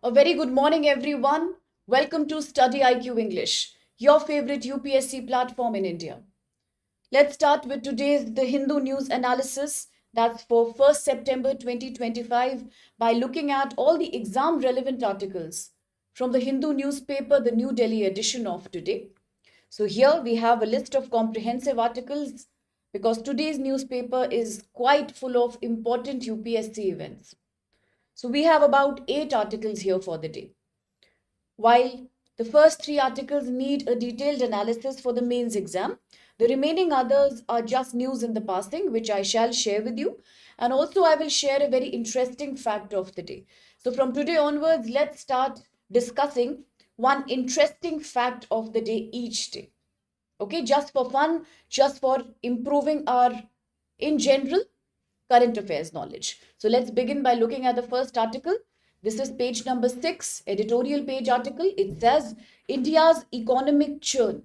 A very good morning, everyone. Welcome to StudyIQ English, your favorite UPSC platform in India. Let's start with today's The Hindu News analysis. That's for 1st September 2025 by looking at all the exam relevant articles from the Hindu newspaper, the New Delhi edition of today. So here we have a list of comprehensive articles because today's newspaper is quite full of important UPSC events. So we have about 8 articles here for the day. While the first 3 articles need a detailed analysis for the mains exam, the remaining others are just news in the passing, which I shall share with you. And also I will share a very interesting fact of the day. So from today onwards, let's start discussing one interesting fact of the day each day. Okay, just for fun, just for improving our, in general, current affairs knowledge. So let's begin by looking at the first article. This is page number 6, editorial page article. It says India's economic churn,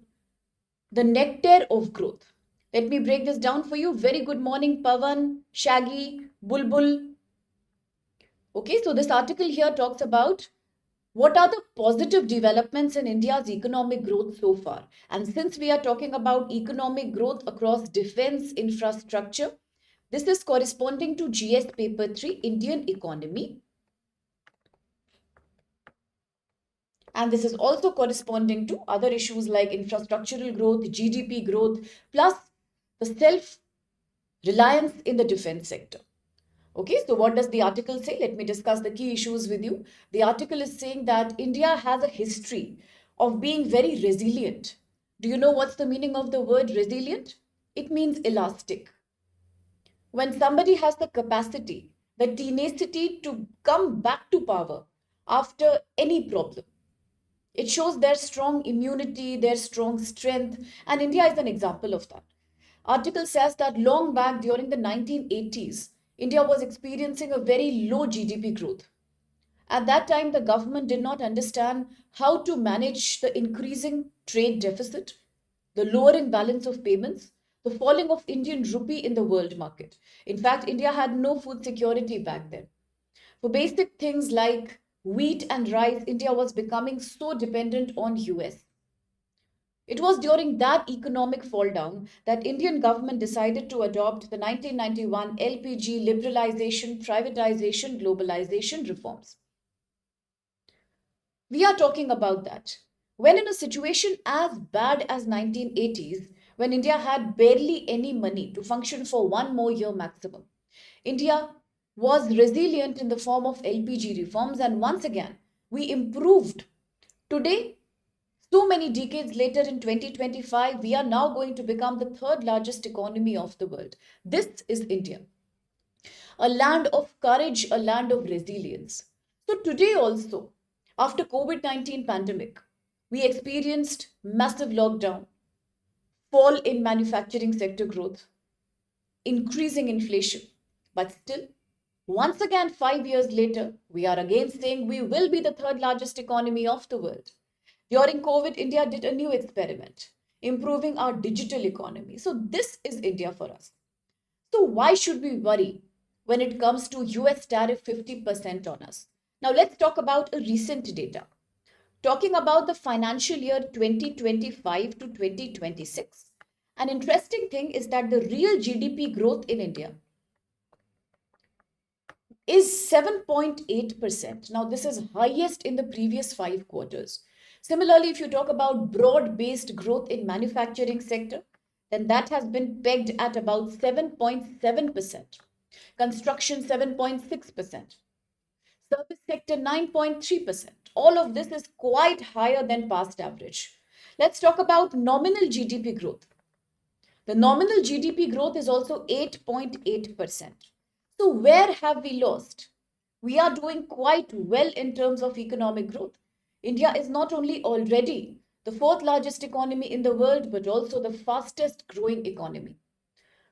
the nectar of growth. Let me break this down for you. Very good morning, Pavan, Shaggy, Bulbul. Okay, so this article here talks about what are the positive developments in India's economic growth so far. And since we are talking about economic growth across defense infrastructure, this is corresponding to GS paper 3, Indian economy. And this is also corresponding to other issues like infrastructural growth, GDP growth, plus the self-reliance in the defense sector. Okay, so what does the article say? Let me discuss the key issues with you. The article is saying that India has a history of being very resilient. Do you know what's the meaning of the word resilient? It means elastic. When somebody has the capacity, the tenacity to come back to power after any problem, it shows their strong immunity, their strong strength, and India is an example of that. Article says that long back during the 1980s, India was experiencing a very low GDP growth. At that time, the government did not understand how to manage the increasing trade deficit, the lowering balance of payments, the falling of Indian rupee in the world market. In fact, India had no food security back then. For basic things like wheat and rice, India was becoming so dependent on US. It was during that economic fall down that Indian government decided to adopt the 1991 LPG liberalization, privatization, globalization reforms. We are talking about that. When in a situation as bad as 1980s, when India had barely any money to function for one more year maximum, India was resilient in the form of LPG reforms, and once again, we improved. Today, so many decades later in 2025, we are now going to become the third largest economy of the world. This is India, a land of courage, a land of resilience. So today also, after COVID-19 pandemic, we experienced massive lockdown, fall in manufacturing sector growth, increasing inflation. But still, once again, 5 years later, we are again saying we will be the third largest economy of the world. During COVID, India did a new experiment, improving our digital economy. So this is India for us. So why should we worry when it comes to US tariff 50% on us? Now let's talk about a recent data. Talking about the financial year 2025 to 2026. An interesting thing is that the real GDP growth in India is 7.8%. Now this is highest in the previous 5 quarters. Similarly, if you talk about broad-based growth in manufacturing sector, then that has been pegged at about 7.7%. Construction 7.6%. Service sector 9.3%. All of this is quite higher than past average. Let's talk about nominal GDP growth. The nominal GDP growth is also 8.8%. So where have we lost? We are doing quite well in terms of economic growth. India is not only already the fourth largest economy in the world, but also the fastest growing economy.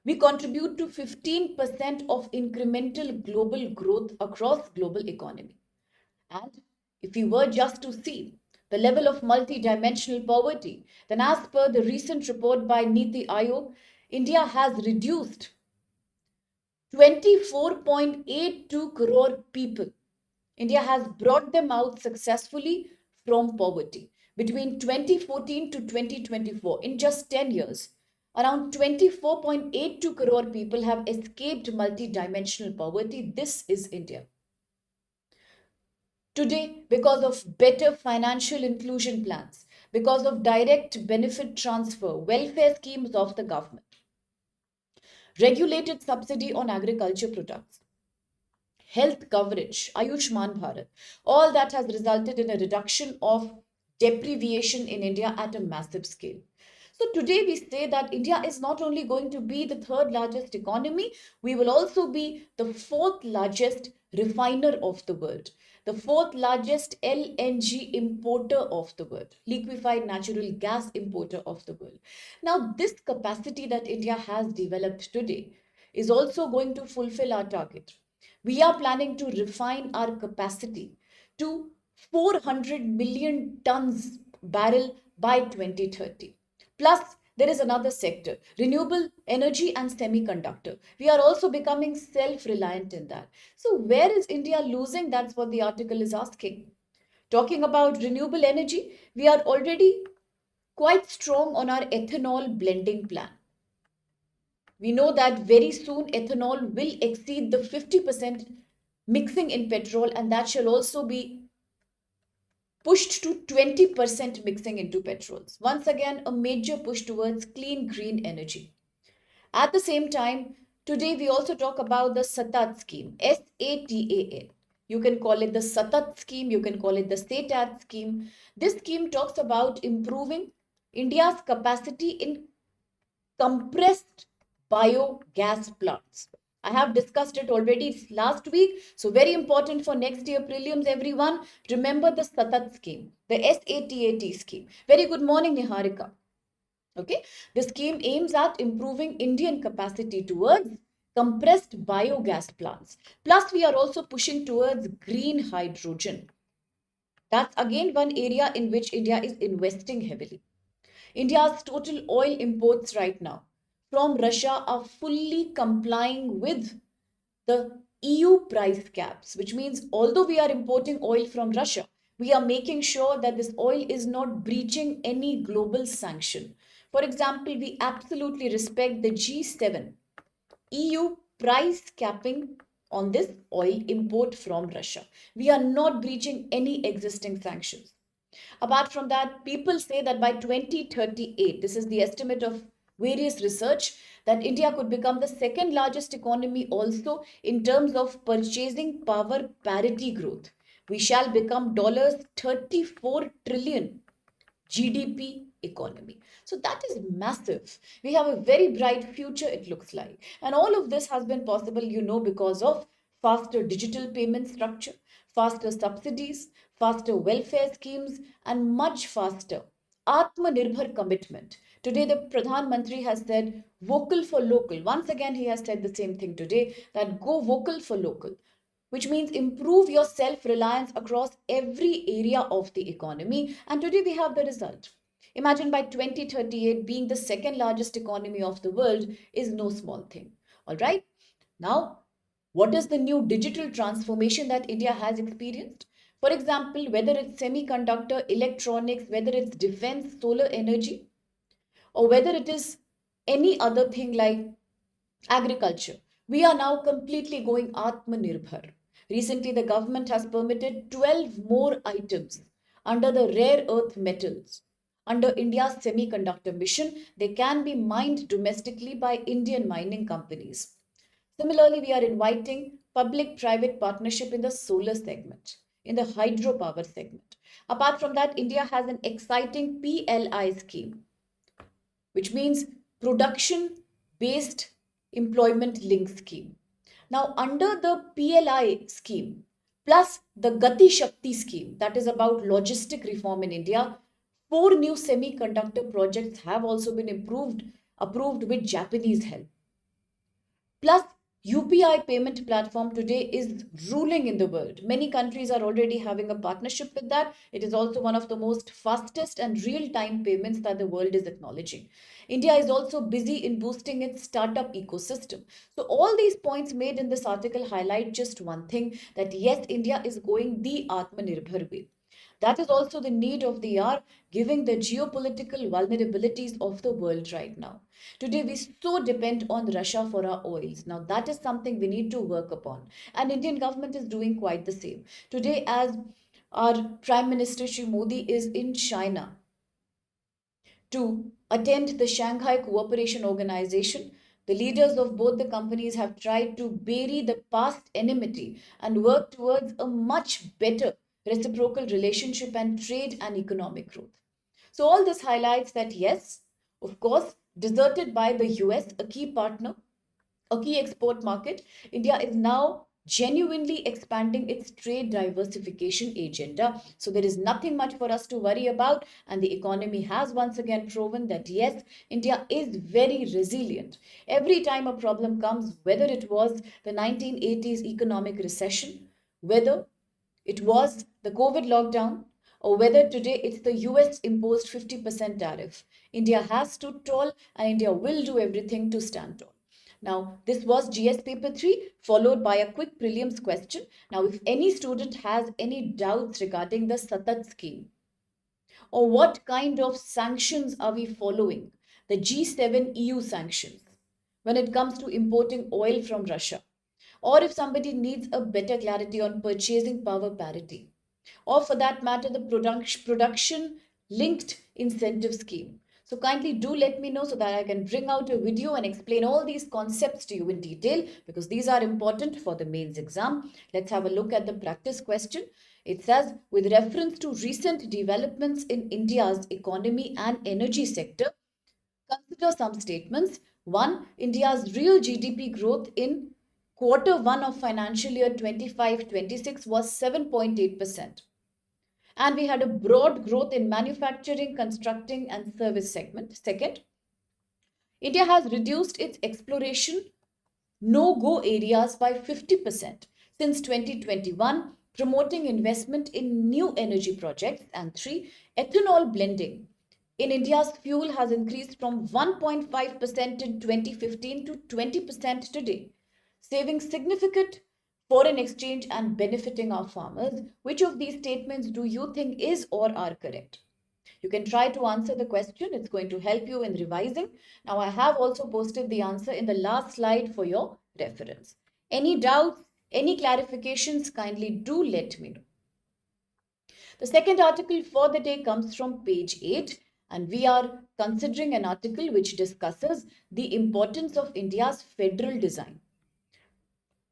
We contribute to 15% of incremental global growth across global economy. And if we were just to see the level of multidimensional poverty, then as per the recent report by Niti Aayog, India has reduced 24.82 crore people India has brought them out successfully from poverty. Between 2014 to 2024, in just 10 years, around 24.82 crore people have escaped multidimensional poverty. This is India. Today, because of better financial inclusion plans, because of direct benefit transfer, welfare schemes of the government, regulated subsidy on agriculture products, health coverage, Ayushman Bharat, all that has resulted in a reduction of deprivation in India at a massive scale. So today we say that India is not only going to be the third largest economy, we will also be the fourth largest refiner of the world, the fourth largest LNG importer of the world, liquefied natural gas importer of the world. Now, this capacity that India has developed today is also going to fulfill our target. We are planning to refine our capacity to 400 million tons barrel by 2030. Plus, there is another sector, renewable energy and semiconductor. We are also becoming self reliant in that. So, where is India losing? That's what the article is asking. Talking about renewable energy, we are already quite strong on our ethanol blending plan. We know that very soon ethanol will exceed the 50% mixing in petrol, and that shall also be pushed to 20% mixing into petrols. Once again, a major push towards clean green energy. At the same time, today we also talk about the SATAT scheme, SATAN. You can call it the SATAT scheme, you can call it the SATAT scheme. This scheme talks about improving India's capacity in compressed biogas plants. I have discussed it already last week. So very important for next year prelims, everyone. Remember the SATAT scheme, the SATAT scheme. Very good morning, Niharika. Okay, the scheme aims at improving Indian capacity towards compressed biogas plants. Plus, we are also pushing towards green hydrogen. That's again one area in which India is investing heavily. India's total oil imports right now from Russia are fully complying with the EU price caps, which means although we are importing oil from Russia, we are making sure that this oil is not breaching any global sanction. For example, we absolutely respect the G7 EU price capping on this oil import from Russia. We are not breaching any existing sanctions. Apart from that, people say that by 2038, this is the estimate of various research, that India could become the second largest economy also in terms of purchasing power parity growth. We shall become $34 trillion GDP economy. So that is massive. We have a very bright future, it looks like. And all of this has been possible, because of faster digital payment structure, faster subsidies, faster welfare schemes, and much faster Atmanirbhar commitment. Today, the Pradhan Mantri has said vocal for local. Once again, he has said the same thing today, that go vocal for local, which means improve your self reliance across every area of the economy. And today we have the result. Imagine by 2038 being the second largest economy of the world is no small thing. All right. Now, what is the new digital transformation that India has experienced? For example, whether it's semiconductor, electronics, whether it's defense, solar energy, or whether it is any other thing like agriculture, we are now completely going Atmanirbhar. Recently, the government has permitted 12 more items under the rare earth metals. Under India's semiconductor mission, they can be mined domestically by Indian mining companies. Similarly, we are inviting public private partnership in the solar segment, in the hydropower segment. Apart from that, India has an exciting PLI scheme, which means production based employment link scheme. Now, under the PLI scheme, plus the Gati Shakti scheme, that is about logistic reform in India, four new semiconductor projects have also been approved with Japanese help. Plus, UPI payment platform today is ruling in the world. Many countries are already having a partnership with that. It is also one of the most fastest and real-time payments that the world is acknowledging. India is also busy in boosting its startup ecosystem. So all these points made in this article highlight just one thing, that yes, India is going the Atmanirbhar way. That is also the need of the hour, given the geopolitical vulnerabilities of the world right now. Today, we so depend on Russia for our oils. Now, that is something we need to work upon. And Indian government is doing quite the same. Today, as our Prime Minister Shri Modi is in China to attend the Shanghai Cooperation Organization, the leaders of both the companies have tried to bury the past enmity and work towards a much better reciprocal relationship and trade and economic growth. So, all this highlights that yes, of course, deserted by the US, a key partner, a key export market, India is now genuinely expanding its trade diversification agenda. So there is nothing much for us to worry about. And the economy has once again proven that yes, India is very resilient. Every time a problem comes, whether it was the 1980s economic recession, whether it was the COVID lockdown, or whether today it's the US imposed 50% tariff, India has stood tall and India will do everything to stand tall. Now, this was GS paper 3 followed by a quick prelims question. Now, if any student has any doubts regarding the Satat scheme or what kind of sanctions are we following, the G7 EU sanctions when it comes to importing oil from Russia, or if somebody needs a better clarity on purchasing power parity, or for that matter, the production linked incentive scheme. So kindly do let me know so that I can bring out a video and explain all these concepts to you in detail, because these are important for the mains exam. Let's have a look at the practice question. It says, with reference to recent developments in India's economy and energy sector, consider some statements. One, India's real GDP growth in quarter one of financial year 25-26 was 7.8%. And we had a broad growth in manufacturing, constructing, and service segment. Second, India has reduced its exploration no-go areas by 50% since 2021, promoting investment in new energy projects. And three, ethanol blending in India's fuel has increased from 1.5% in 2015 to 20% today, saving significant foreign exchange and benefiting our farmers. Which of these statements do you think is or are correct? You can try to answer the question. It's going to help you in revising. Now, I have also posted the answer in the last slide for your reference. Any doubts, any clarifications, kindly do let me know. The second article for the day comes from page 8, and we are considering an article which discusses the importance of India's federal design.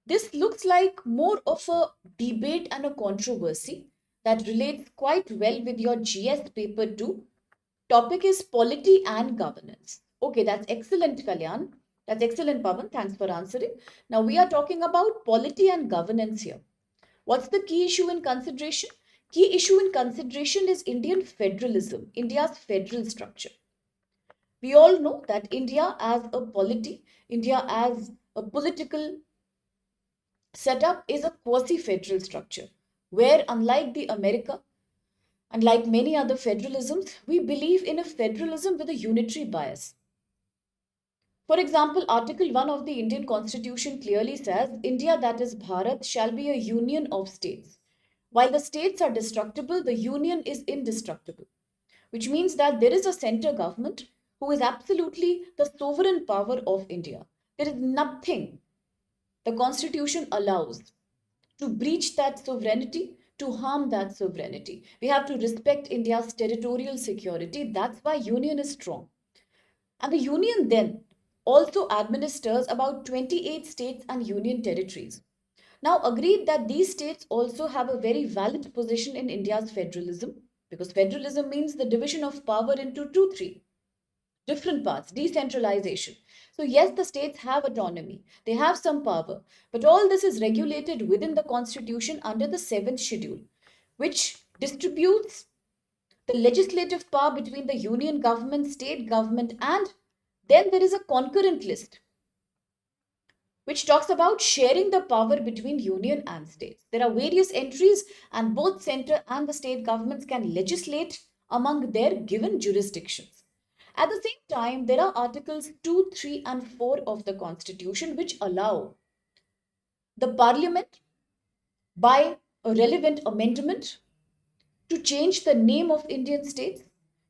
This looks like more of a debate and a controversy that relates quite well with your GS paper 2. Topic is polity and governance. Okay, that's excellent, Kalyan. That's excellent, Pavan. Thanks for answering. Now we are talking about polity and governance here. What's the key issue in consideration? Key issue in consideration is Indian federalism, India's federal structure. We all know that India as a polity, India as a political setup is a quasi-federal structure, where unlike the America, and like many other federalisms, we believe in a federalism with a unitary bias. For example, Article 1 of the Indian Constitution clearly says India, that is Bharat, shall be a union of states. While the states are destructible, the union is indestructible, which means that there is a center government who is absolutely the sovereign power of India. There is nothing the Constitution allows to breach that sovereignty, to harm that sovereignty. We have to respect India's territorial security. That's why union is strong. And the union then also administers about 28 states and union territories. Now, agreed that these states also have a very valid position in India's federalism, because federalism means the division of power into two, three different parts, decentralization. So, yes, the states have autonomy, they have some power, but all this is regulated within the constitution under the seventh schedule, which distributes the legislative power between the union government, state government, and then there is a concurrent list which talks about sharing the power between union and states. There are various entries, and both center and the state governments can legislate among their given jurisdictions. At the same time, there are Articles 2, 3, and 4 of the Constitution which allow the Parliament, by a relevant amendment, to change the name of Indian states,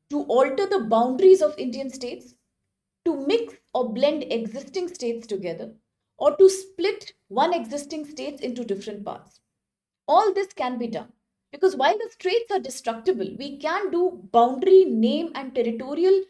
to alter the boundaries of Indian states, to mix or blend existing states together, or to split one existing state into different parts. All this can be done because while the states are destructible, we can do boundary, name, and territorial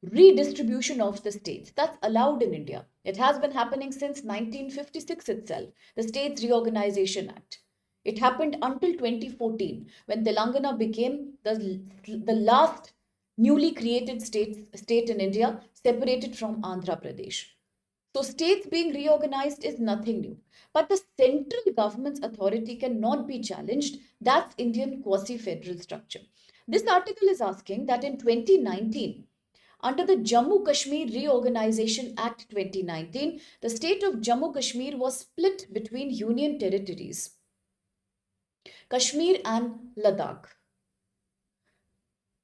redistribution of the states. That's allowed in India. It has been happening since 1956 itself, the States Reorganization Act. It happened until 2014 when Telangana became the last newly created state in India, separated from Andhra Pradesh. So, states being reorganized is nothing new. But the central government's authority cannot be challenged. That's Indian quasi federal structure. This article is asking that in 2019, under the Jammu Kashmir Reorganization Act 2019, the state of Jammu Kashmir was split between union territories, Kashmir and Ladakh.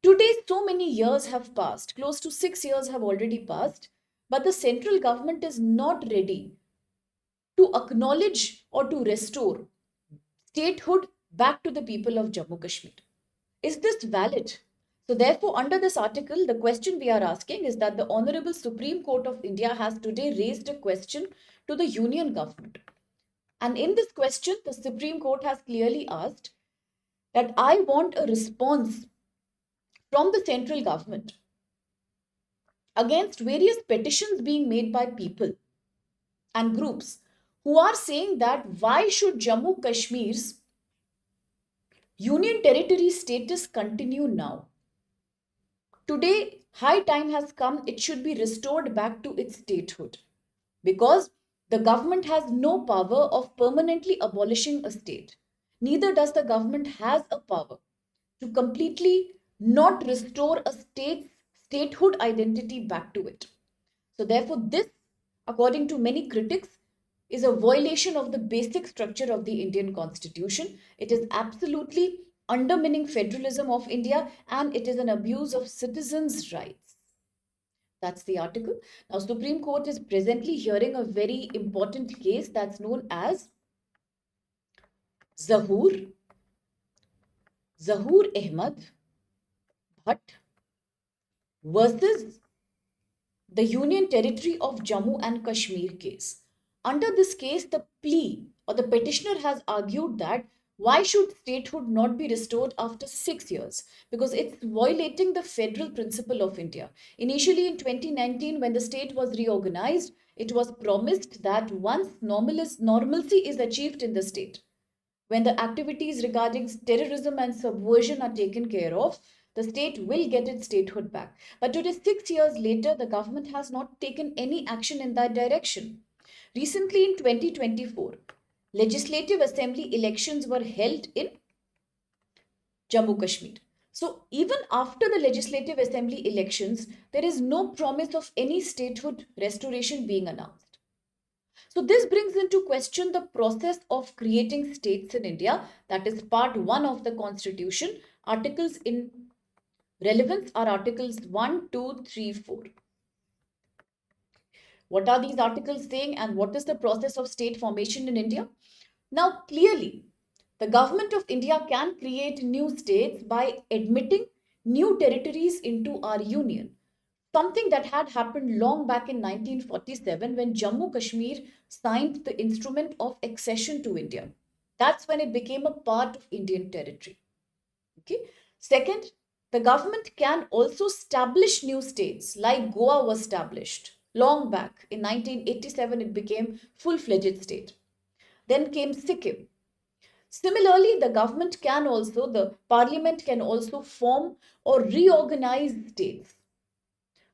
Today, so many years have passed, close to 6 years have already passed, but the central government is not ready to acknowledge or to restore statehood back to the people of Jammu Kashmir. Is this valid? So, therefore, under this article, the question we are asking is that the Honorable Supreme Court of India has today raised a question to the Union government. And in this question, the Supreme Court has clearly asked that I want a response from the central government against various petitions being made by people and groups who are saying that why should Jammu Kashmir's union territory status continue now? Today, high time has come, it should be restored back to its statehood because the government has no power of permanently abolishing a state. Neither does the government has a power to completely not restore a state's statehood identity back to it. So therefore, this, according to many critics, is a violation of the basic structure of the Indian Constitution. It is absolutely undermining federalism of India and it is an abuse of citizens' rights. That's the article. Now, Supreme Court is presently hearing a very important case that's known as Zahoor, Zahoor Ahmed Bhatt versus the Union Territory of Jammu and Kashmir case. Under this case, the plea or the petitioner has argued that why should statehood not be restored after 6 years? Because it's violating the federal principle of India. Initially, in 2019, when the state was reorganized, it was promised that once normalcy is achieved in the state, when the activities regarding terrorism and subversion are taken care of, the state will get its statehood back. But today, 6 years later, the government has not taken any action in that direction. Recently, in 2024, Legislative Assembly elections were held in Jammu Kashmir. So, even after the Legislative Assembly elections, there is no promise of any statehood restoration being announced. So, this brings into question the process of creating states in India. That is part 1 of the Constitution. Articles in relevance are Articles 1, 2, 3, 4. What are these articles saying and what is the process of state formation in India? Now, clearly, the government of India can create new states by admitting new territories into our union. Something that had happened long back in 1947 when Jammu Kashmir signed the instrument of accession to India. That's when it became a part of Indian territory. Okay. Second, the government can also establish new states like Goa was established long back. In 1987, it became full-fledged state. Then came Sikkim. Similarly, the parliament can also form or reorganize states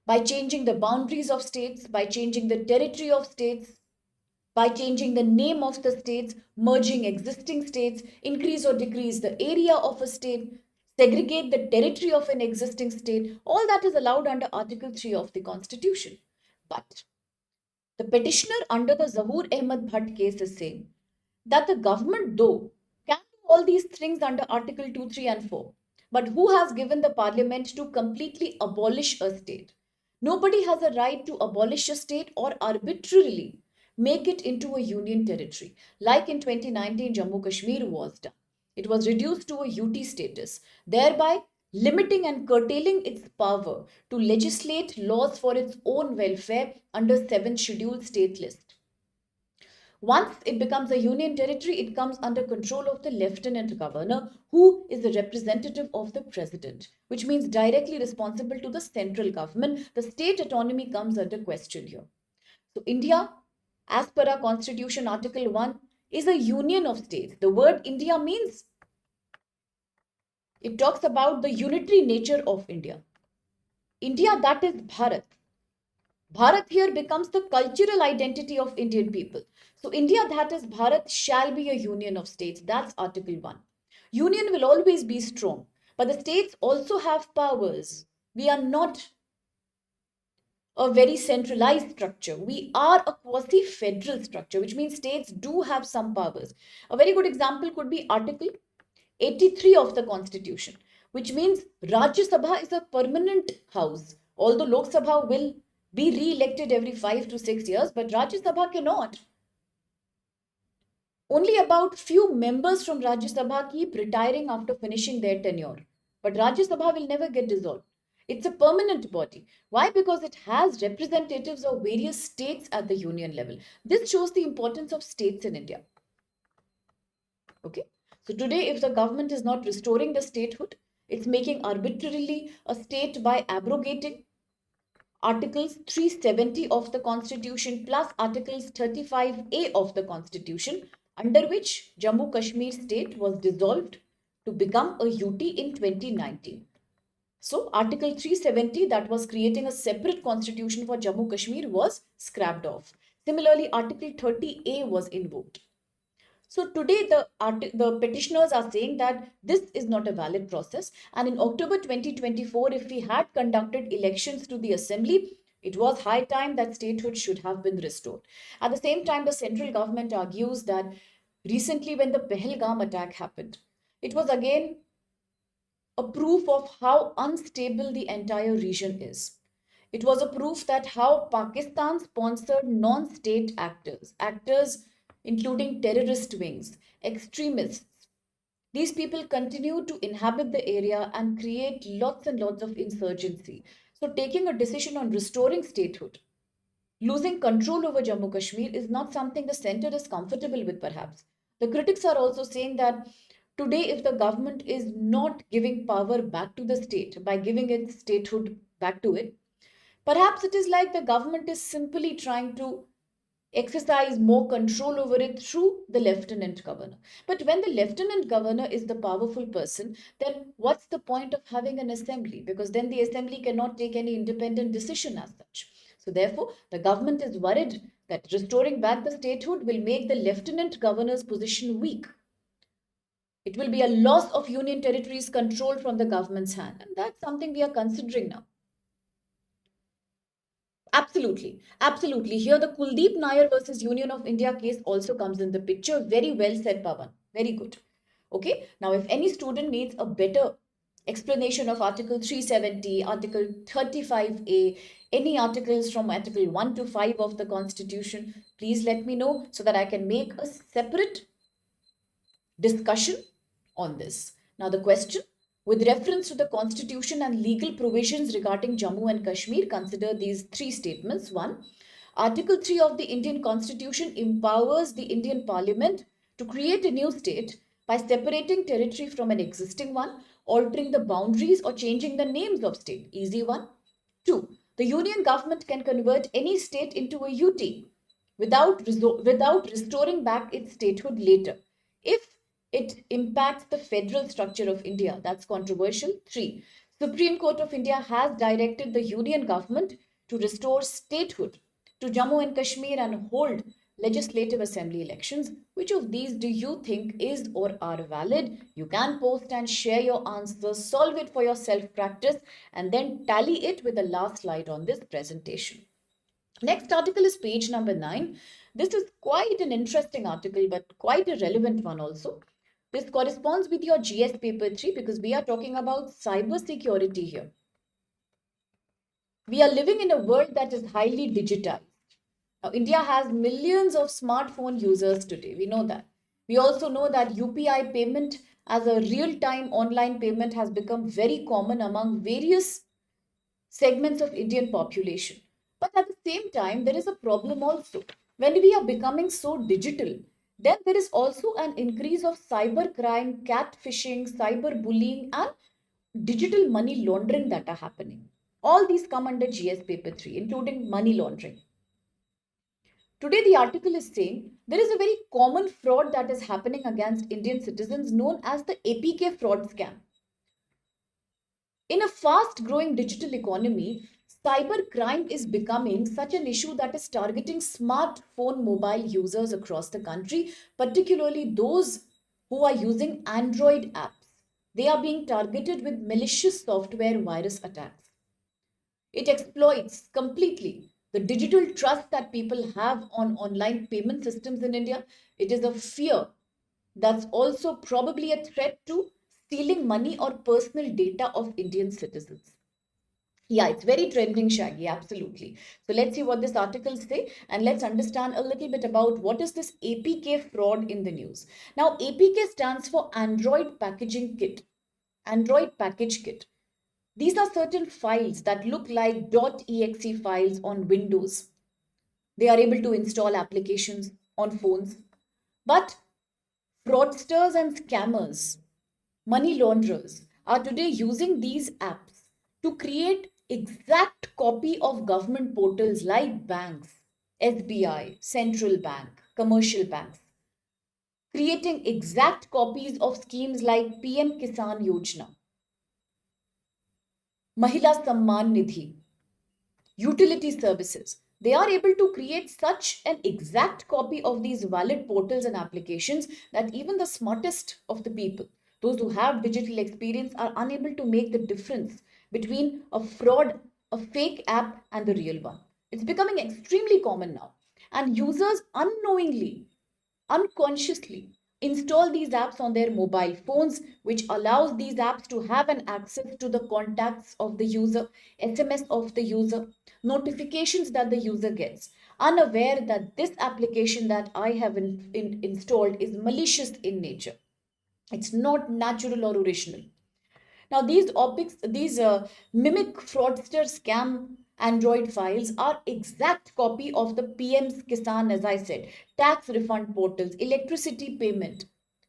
by changing the boundaries of states, by changing the territory of states, by changing the name of the states, merging existing states, increase or decrease the area of a state, segregate the territory of an existing state. All that is allowed under Article 3 of the Constitution. But The petitioner under the Zahur Ahmed Bhatt case is saying that the government, though, can do all these things under Article 2, 3, and 4. But who has given the parliament to completely abolish a state? Nobody has a right to abolish a state or arbitrarily make it into a union territory, like in 2019 Jammu Kashmir was done. It was reduced to a UT status, thereby limiting and curtailing its power to legislate laws for its own welfare under 7th scheduled state list. Once it becomes a union territory, it comes under control of the lieutenant governor, who is the representative of the president, which means directly responsible to the central government. The state autonomy comes under question here. So, India, as per our constitution, Article 1, is a union of states. The word India means it talks about the unitary nature of India. India, that is Bharat. Bharat here becomes the cultural identity of Indian people. So, India, that is Bharat, shall be a union of states. That's Article 1. Union will always be strong, but the states also have powers. We are not a very centralized structure. We are a quasi federal structure, which means states do have some powers. A very good example could be Article 83 of the Constitution, which means Rajya Sabha is a permanent house. Although Lok Sabha will be re-elected every 5 to 6 years, but Rajya Sabha cannot. Only about few members from Rajya Sabha keep retiring after finishing their tenure. But Rajya Sabha will never get dissolved. It's a permanent body. Why? Because it has representatives of various states at the union level. This shows the importance of states in India. Okay. So today, if the government is not restoring the statehood, it's making arbitrarily a state by abrogating Articles 370 of the Constitution plus Articles 35A of the Constitution, under which Jammu Kashmir state was dissolved to become a UT in 2019. So Article 370, that was creating a separate constitution for Jammu Kashmir, was scrapped off. Similarly, Article 30A was invoked. So today the petitioners are saying that this is not a valid process, and in October 2024, if we had conducted elections to the assembly, it was high time that statehood should have been restored. At the same time, the central government argues that recently when the Pahalgam attack happened, it was again a proof of how unstable the entire region is. It was a proof that how Pakistan sponsored non-state actors including terrorist wings, extremists. These people continue to inhabit the area and create lots and lots of insurgency. So taking a decision on restoring statehood, losing control over Jammu Kashmir is not something the center is comfortable with, perhaps. The critics are also saying that today, if the government is not giving power back to the state by giving its statehood back to it, perhaps it is like the government is simply trying to exercise more control over it through the lieutenant governor. But when the lieutenant governor is the powerful person, then what's the point of having an assembly? Because then the assembly cannot take any independent decision as such. So therefore, the government is worried that restoring back the statehood will make the lieutenant governor's position weak. It will be a loss of union territories control from the government's hand. And that's something we are considering now. Absolutely. Absolutely. Here, the Kuldeep Nair versus Union of India case also comes in the picture. Very well said, Pavan. Very good. Okay. Now, if any student needs a better explanation of Article 370, Article 35A, any articles from Article 1 to 5 of the Constitution, please let me know so that I can make a separate discussion on this. Now, the question: with reference to the Constitution and legal provisions regarding Jammu and Kashmir, consider these three statements. 1. Article 3 of the Indian Constitution empowers the Indian Parliament to create a new state by separating territory from an existing one, altering the boundaries or changing the names of state. Easy one. 2. The union government can convert any state into a UT without restoring back its statehood later, if it impacts the federal structure of India. That's controversial. 3. Supreme Court of India has directed the union government to restore statehood to Jammu and Kashmir and hold legislative assembly elections. Which of these do you think is or are valid? You can post and share your answers, solve it for your self practice, and then tally it with the last slide on this presentation. Next article is page number 9. This is quite an interesting article, but quite a relevant one also. This corresponds with your GS paper 3 because we are talking about cyber security here. We are living in a world that is highly digitized. Now, India has millions of smartphone users today. We know that. We also know that UPI payment as a real time online payment has become very common among various segments of Indian population. But at the same time, there is a problem also. When we are becoming so digital, then there is also an increase of cyber crime, catfishing, cyber bullying, and digital money laundering that are happening. All these come under GS paper 3, including money laundering. Today, the article is saying there is a very common fraud that is happening against Indian citizens known as the APK fraud scam. In a fast growing digital economy, cyber crime is becoming such an issue that is targeting smartphone mobile users across the country, particularly those who are using Android apps. They are being targeted with malicious software virus attacks. It exploits completely the digital trust that people have on online payment systems in India. It is a fear that's also probably a threat to stealing money or personal data of Indian citizens. Yeah, it's very trending, Shaggy, absolutely. So let's see what this article say and let's understand a little bit about what is this APK fraud in the news. Now, APK stands for Android Packaging Kit, Android Package Kit. These are certain files that look like .exe files on Windows. They are able to install applications on phones. But fraudsters and scammers, money launderers, are today using these apps to create exact copy of government portals like banks, SBI, Central Bank, commercial banks, creating exact copies of schemes like PM Kisan Yojana, Mahila Samman Nidhi, utility services. They are able to create such an exact copy of these valid portals and applications that even the smartest of the people, those who have digital experience, are unable to make the difference between a fraud, a fake app, and the real one. It's becoming extremely common now. And users unconsciously install these apps on their mobile phones, which allows these apps to have an access to the contacts of the user, SMS of the user, notifications that the user gets, unaware that this application that I have installed is malicious in nature. It's not natural or original. Now, these mimic fraudster scam Android files are exact copy of the PM's Kisan, as I said, tax refund portals, electricity payment,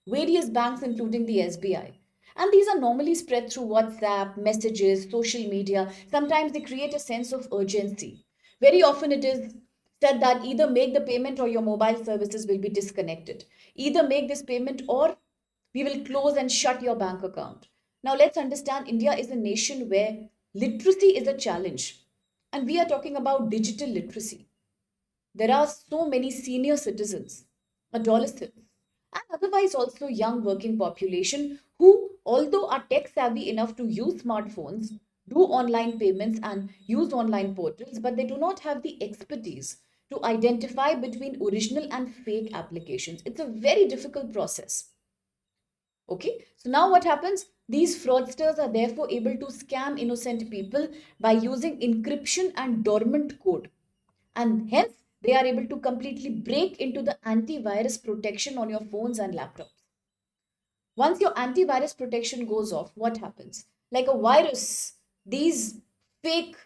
various banks, including the SBI. And these are normally spread through WhatsApp, messages, social media. Sometimes they create a sense of urgency. Very often it is said that either make the payment or your mobile services will be disconnected. Either make this payment or we will close and shut your bank account. Now, let's understand India is a nation where literacy is a challenge. And we are talking about digital literacy. There are so many senior citizens, adolescents, and otherwise also young working population who, although are tech savvy enough to use smartphones, do online payments and use online portals, but they do not have the expertise to identify between original and fake applications. It's a very difficult process. Okay, so now what happens? These fraudsters are therefore able to scam innocent people by using encryption and dormant code. And hence, they are able to completely break into the antivirus protection on your phones and laptops. Once your antivirus protection goes off, what happens? Like a virus, these fake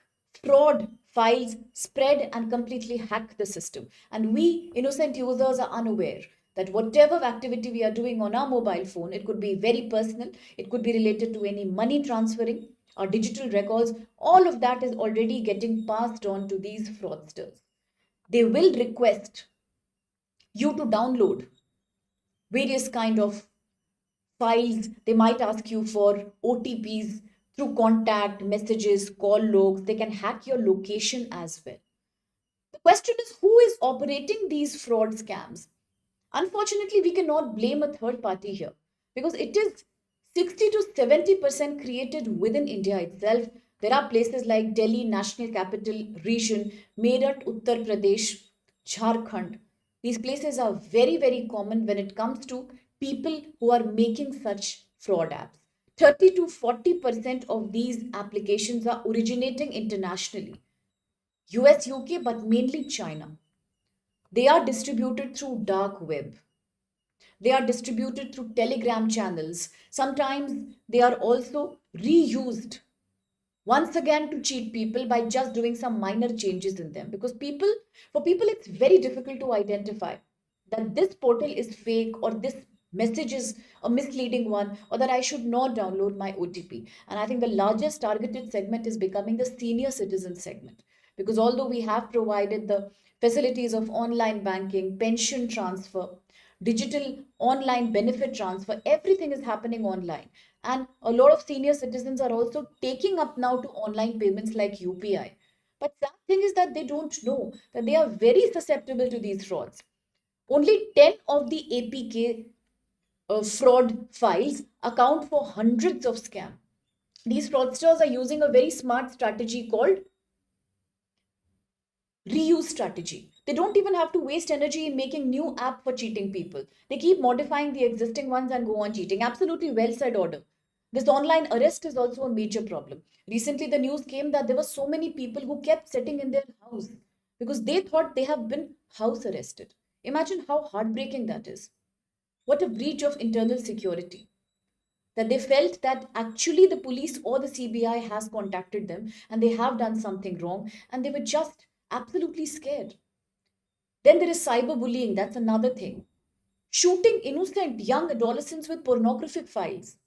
fraud files spread and completely hack the system. And we innocent users are unaware that whatever activity we are doing on our mobile phone, it could be very personal, it could be related to any money transferring, or digital records, all of that is already getting passed on to these fraudsters. They will request you to download various kind of files. They might ask you for OTPs through contact messages, call logs. They can hack your location as well. The question is, who is operating these fraud scams? Unfortunately, we cannot blame a third party here because it is 60 to 70% created within India itself There are places like Delhi, National Capital Region, Meerut, Uttar Pradesh, Jharkhand. These places are very, very common when it comes to people who are making such fraud apps. 30 to 40% of these applications are originating internationally. US, UK, but mainly China. They are distributed through dark web. They are distributed through Telegram channels. Sometimes they are also reused once again to cheat people by just doing some minor changes in them, because for people it's very difficult to identify that this portal is fake, or this message is a misleading one, or that I should not download my OTP. And I think the largest targeted segment is becoming the senior citizen segment, because although we have provided the facilities of online banking, pension transfer, digital online benefit transfer, everything is happening online. And a lot of senior citizens are also taking up now to online payments like UPI. But sad thing is that they don't know that they are very susceptible to these frauds. Only 10 of the APK fraud files account for hundreds of scams. These fraudsters are using a very smart strategy called reuse strategy. They don't even have to waste energy in making new app for cheating people. They keep modifying the existing ones and go on cheating. Absolutely well said, order. This online arrest is also a major problem. Recently, the news came that there were so many people who kept sitting in their house because they thought they have been house arrested. Imagine how heartbreaking that is. What a breach of internal security. That they felt that actually the police or the CBI has contacted them and they have done something wrong, and they were just absolutely scared. Then there is cyberbullying, that's another thing. Shooting innocent young adolescents with pornographic files.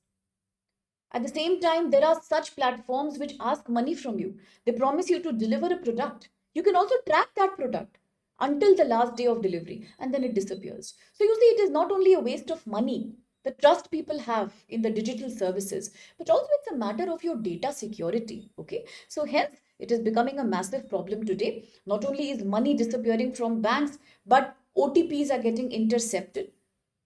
At the same time, there are such platforms which ask money from you. They promise you to deliver a product. You can also track that product until the last day of delivery, and then it disappears. So you see, it is not only a waste of money, the trust people have in the digital services, but also it's a matter of your data security. Okay. So hence, it is becoming a massive problem today. Not only is money disappearing from banks, but OTPs are getting intercepted.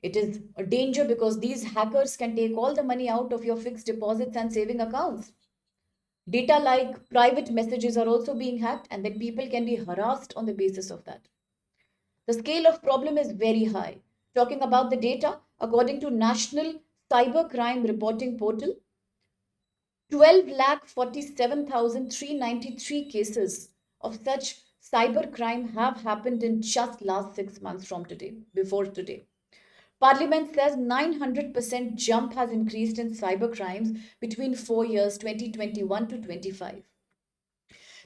It is a danger because these hackers can take all the money out of your fixed deposits and saving accounts. Data like private messages are also being hacked, and then people can be harassed on the basis of that. The scale of problem is very high. Talking about the data, according to National Cybercrime Reporting Portal, 12,47,393 cases of such cybercrime have happened in just last 6 months from today, before today. Parliament says 900% jump has increased in cyber crimes between 4 years 2021 to 25.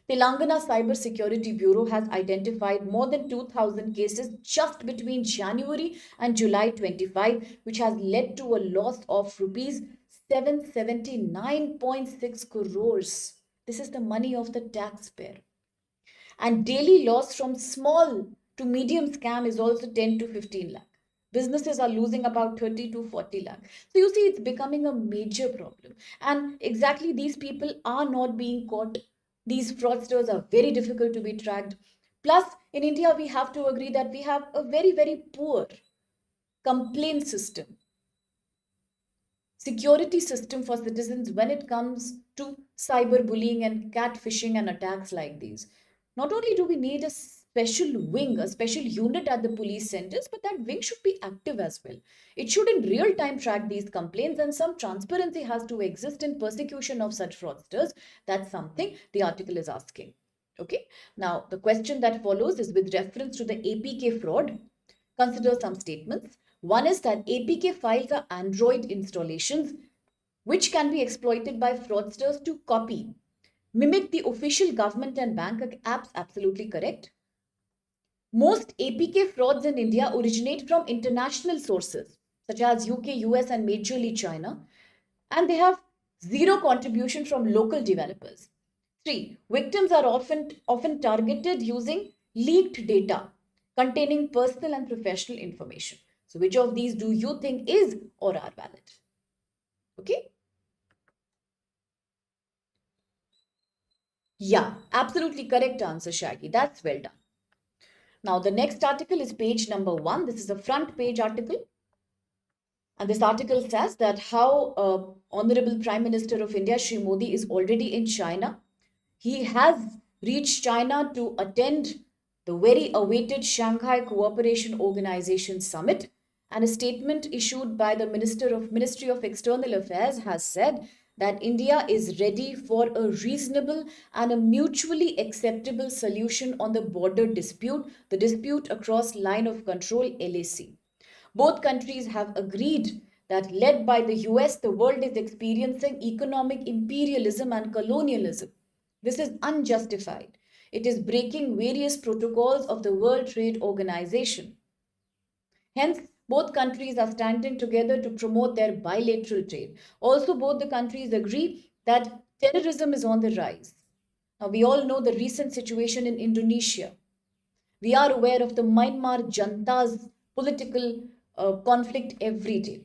Telangana Cyber Security Bureau has identified more than 2,000 cases just between January and July 25, which has led to a loss of rupees 779.6 crores. This is the money of the taxpayer. And daily loss from small to medium scam is also 10 to 15 lakh. Businesses are losing about 30 to 40 lakh. So you see, it's becoming a major problem. And exactly these people are not being caught. These fraudsters are very difficult to be tracked. Plus, in India, we have to agree that we have a very, very poor complaint system, security system for citizens when it comes to cyberbullying and catfishing and attacks like these. Not only do we need a special wing, a special unit at the police centers, but that wing should be active as well. It should in real time track these complaints, and some transparency has to exist in persecution of such fraudsters. That's something the article is asking. Okay. Now, the question that follows is with reference to the APK fraud. Consider some statements. One is that APK files are Android installations which can be exploited by fraudsters to copy, mimic the official government and bank apps. Absolutely correct. Most APK frauds in India originate from international sources such as UK, US, and majorly China, and they have zero contribution from local developers. 3. Victims are often targeted using leaked data containing personal and professional information. So which of these do you think is or are valid? Okay? Yeah, absolutely correct answer, Shaggy. That's well done. Now, the next article is page number 1. This is a front page article. And this article says that how Honorable Prime Minister of India, Shri Modi, is already in China. He has reached China to attend the very awaited Shanghai Cooperation Organization Summit. And a statement issued by the Ministry of External Affairs has said that India is ready for a reasonable and a mutually acceptable solution on the dispute across line of control LAC. Both countries have agreed that, led by the US, the world is experiencing economic imperialism and colonialism. This is unjustified. It is breaking various protocols of the World Trade Organization. Hence, both countries are standing together to promote their bilateral trade. Also, both the countries agree that terrorism is on the rise. Now, we all know the recent situation in Indonesia. We are aware of the Myanmar junta's political conflict every day.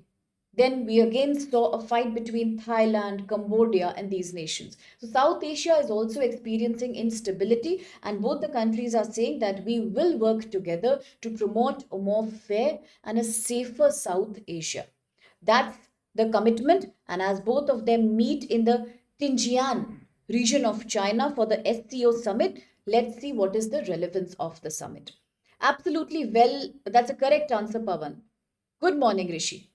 Then we again saw a fight between Thailand, Cambodia, and these nations. So, South Asia is also experiencing instability, and both the countries are saying that we will work together to promote a more fair and a safer South Asia. That's the commitment, and as both of them meet in the Xinjiang region of China for the SCO summit, let's see what is the relevance of the summit. Absolutely well, that's a correct answer, Pavan. Good morning, Rishi.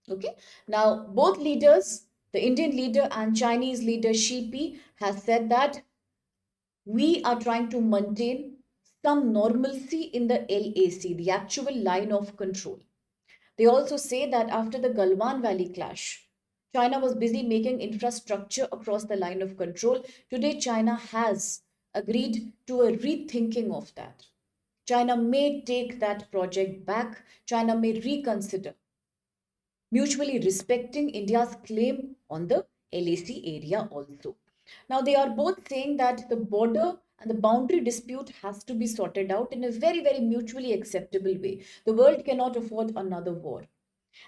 Okay, now both leaders, the Indian leader and Chinese leader Xi Jinping, has said that we are trying to maintain some normalcy in the LAC, the actual line of control. They also say that after the Galwan Valley clash, China was busy making infrastructure across the line of control. Today, China has agreed to a rethinking of that. China may take that project back. China may reconsider, mutually respecting India's claim on the LAC area also. Now, they are both saying that the border and the boundary dispute has to be sorted out in a very, very mutually acceptable way. The world cannot afford another war.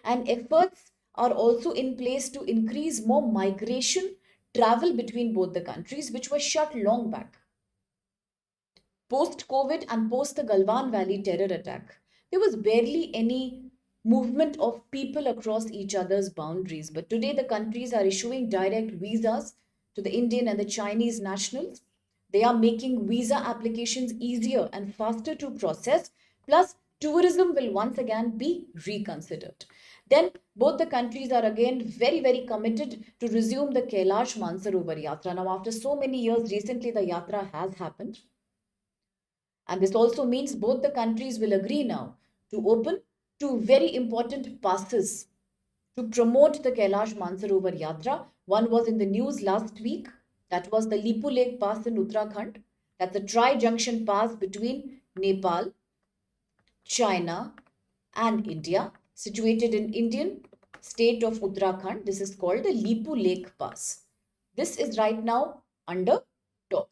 And efforts are also in place to increase more migration travel between both the countries, which was shut long back. Post COVID and post the Galwan Valley terror attack, there was barely any movement of people across each other's boundaries. But today, the countries are issuing direct visas to the Indian and the Chinese nationals. They are making visa applications easier and faster to process. Plus, tourism will once again be reconsidered. Then, both the countries are again very, very committed to resume the Kailash Mansarovar Yatra. Now, after so many years, recently the Yatra has happened. And this also means both the countries will agree now to open two very important passes to promote the Kailash Mansarovar Yatra. One was in the news last week. That was the Lipu Lake Pass in Uttarakhand. That's a tri-junction pass between Nepal, China, and India, situated in Indian state of Uttarakhand. This is called the Lipu Lake Pass. This is right now under talks.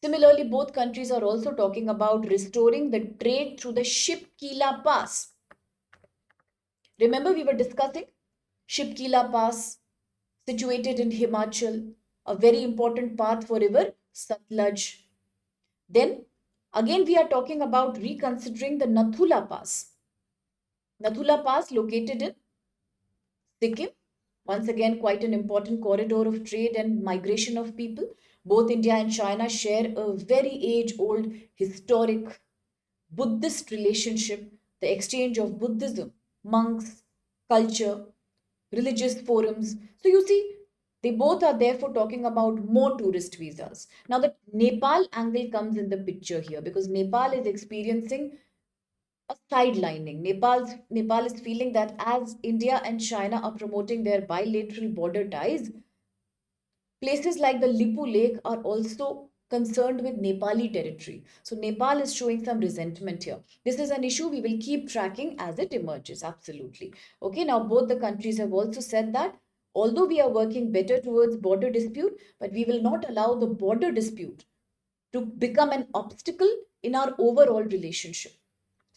Similarly, both countries are also talking about restoring the trade through the Shipkila Pass. Remember, we were discussing Shipkila Pass, situated in Himachal, a very important path for river Satluj. Then, again, we are talking about reconsidering the Nathula Pass. Nathula Pass, located in Sikkim, once again, quite an important corridor of trade and migration of people. Both India and China share a very age-old historic Buddhist relationship, the exchange of Buddhism, monks, culture, religious forums. So you see, they both are therefore talking about more tourist visas. Now the Nepal angle comes in the picture here because Nepal is experiencing a sidelining. Nepal is feeling that as India and China are promoting their bilateral border ties, places like the Lipu Lake are also concerned with Nepali territory. So Nepal is showing some resentment here. This is an issue we will keep tracking as it emerges. Absolutely. Okay, now both the countries have also said that although we are working better towards border dispute, but we will not allow the border dispute to become an obstacle in our overall relationship.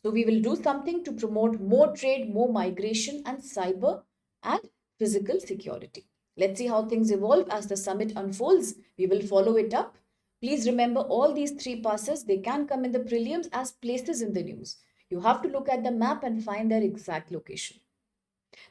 So we will do something to promote more trade, more migration, and cyber and physical security. Let's see how things evolve as the summit unfolds. We will follow it up. Please remember all these three passes, they can come in the prelims as places in the news. You have to look at the map and find their exact location.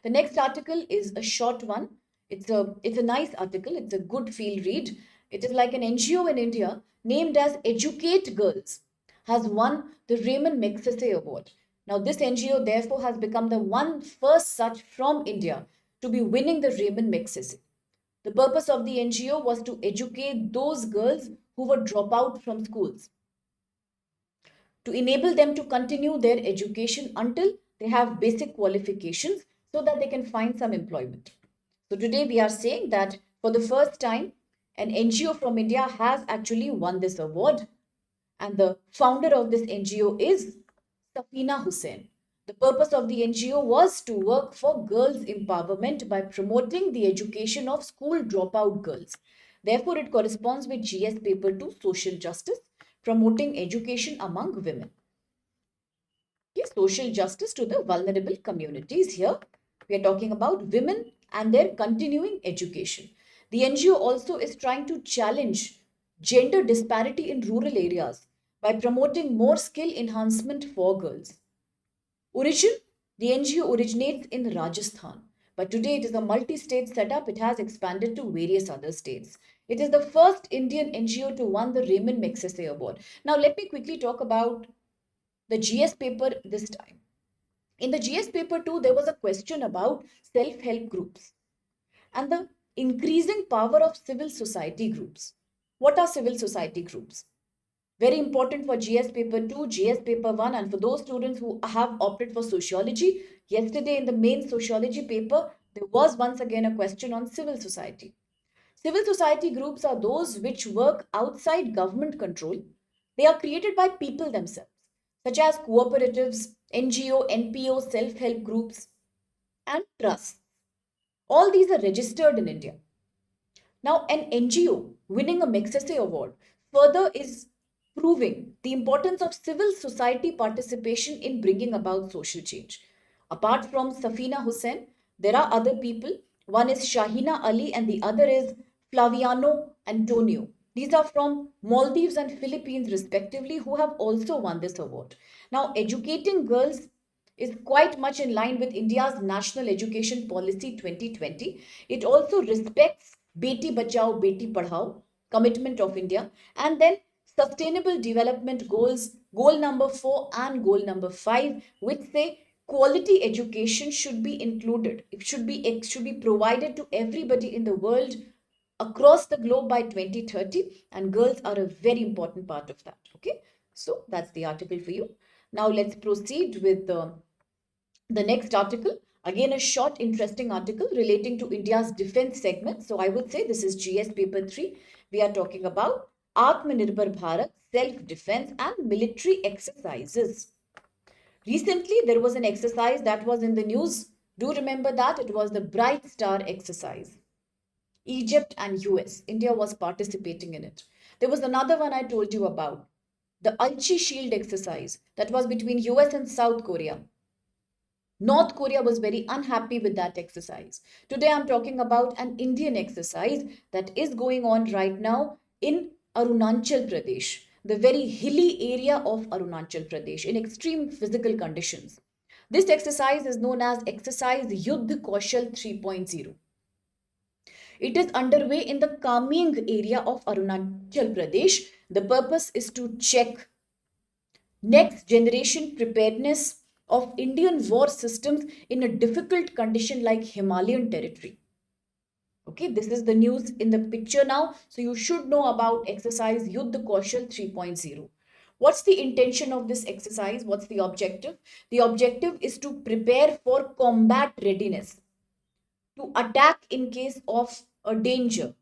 The next article is a short one. It's a nice article. It's a good field read. It is like an NGO in India named as Educate Girls has won the Raymond Magsaysay Award. Now, this NGO therefore has become the one first such from India to be winning the Raymond Magsaysay. The purpose of the NGO was to educate those girls who would drop out from schools, to enable them to continue their education until they have basic qualifications so that they can find some employment. So today we are saying that for the first time, an NGO from India has actually won this award, and the founder of this NGO is Safina Hussain. The purpose of the NGO was to work for girls' empowerment by promoting the education of school dropout girls. Therefore, it corresponds with GS Paper 2 Social Justice, promoting education among women. Okay, social justice to the vulnerable communities. Here, we are talking about women and their continuing education. The NGO also is trying to challenge gender disparity in rural areas by promoting more skill enhancement for girls. Origin: the NGO originates in Rajasthan, but today it is a multi-state setup. It has expanded to various other states. It is the first Indian NGO to win the Raymond Magsaysay Award. Now, let me quickly talk about the GS paper this time. In the GS paper 2, there was a question about self-help groups and the increasing power of civil society groups. What are civil society groups? Very important for GS paper 2, GS paper 1, and for those students who have opted for sociology. Yesterday in the main sociology paper, there was once again a question on civil society. Civil society groups are those which work outside government control. They are created by people themselves, such as cooperatives, NGO, NPO, self-help groups, and trusts. All these are registered in India. Now, an NGO winning a Magsaysay Award further is proving the importance of civil society participation in bringing about social change. Apart from Safina Hussain, there are other people. One is Shahina Ali and the other is Flaviano Antonio. These are from Maldives and Philippines, respectively, who have also won this award. Now, educating girls is quite much in line with India's National Education Policy 2020. It also respects Beti Bachao, Beti Padhao commitment of India, and then Sustainable Development Goals, goal number 4 and goal number 5, which say quality education should be included. It should be provided to everybody in the world across the globe by 2030, and girls are a very important part of that. Okay, so that's the article for you. Now let's proceed with the next article. Again, a short, interesting article relating to India's defense segment. So I would say this is GS paper 3. We are talking about Atmanirbhar Bharat, self-defense and military exercises. Recently, there was an exercise that was in the news. Do remember that? It was the Bright Star exercise. Egypt and US. India was participating in it. There was another one I told you about, the Alchi Shield exercise that was between US and South Korea. North Korea was very unhappy with that exercise. Today I'm talking about an Indian exercise that is going on right now in Arunachal Pradesh, the very hilly area of Arunachal Pradesh, in extreme physical conditions. This exercise is known as Exercise Yuddh Kaushal 3.0. It is underway in the Kaming area of Arunachal Pradesh. The purpose is to check next generation preparedness of Indian war systems in a difficult condition like Himalayan territory. Okay, this is the news in the picture now. So you should know about exercise Yuddh Kaushal 3.0. What's the intention of this exercise? What's the objective? The objective is to prepare for combat readiness, to attack in case of a danger,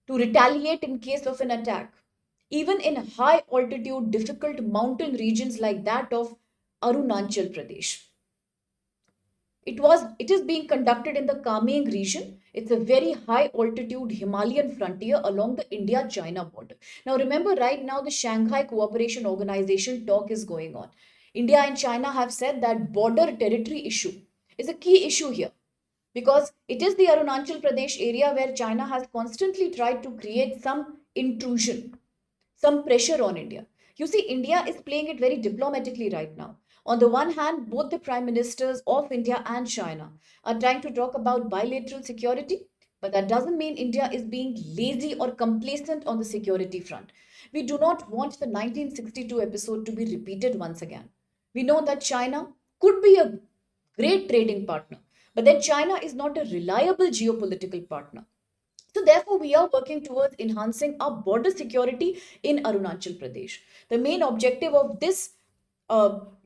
to retaliate in case of an attack, even in high altitude, difficult mountain regions like that of Arunachal Pradesh. It is being conducted in the Kameng region. It's a very high altitude Himalayan frontier along the India-China border. Now remember, right now the Shanghai Cooperation Organization talk is going on. India and China have said that border territory issue is a key issue here, because it is the Arunachal Pradesh area where China has constantly tried to create some intrusion, some pressure on India. You see, India is playing it very diplomatically right now. On the one hand, both the prime ministers of India and China are trying to talk about bilateral security, but that doesn't mean India is being lazy or complacent on the security front. We do not want the 1962 episode to be repeated once again. We know that China could be a great trading partner, but then China is not a reliable geopolitical partner. So, therefore, we are working towards enhancing our border security in Arunachal Pradesh. The main objective of this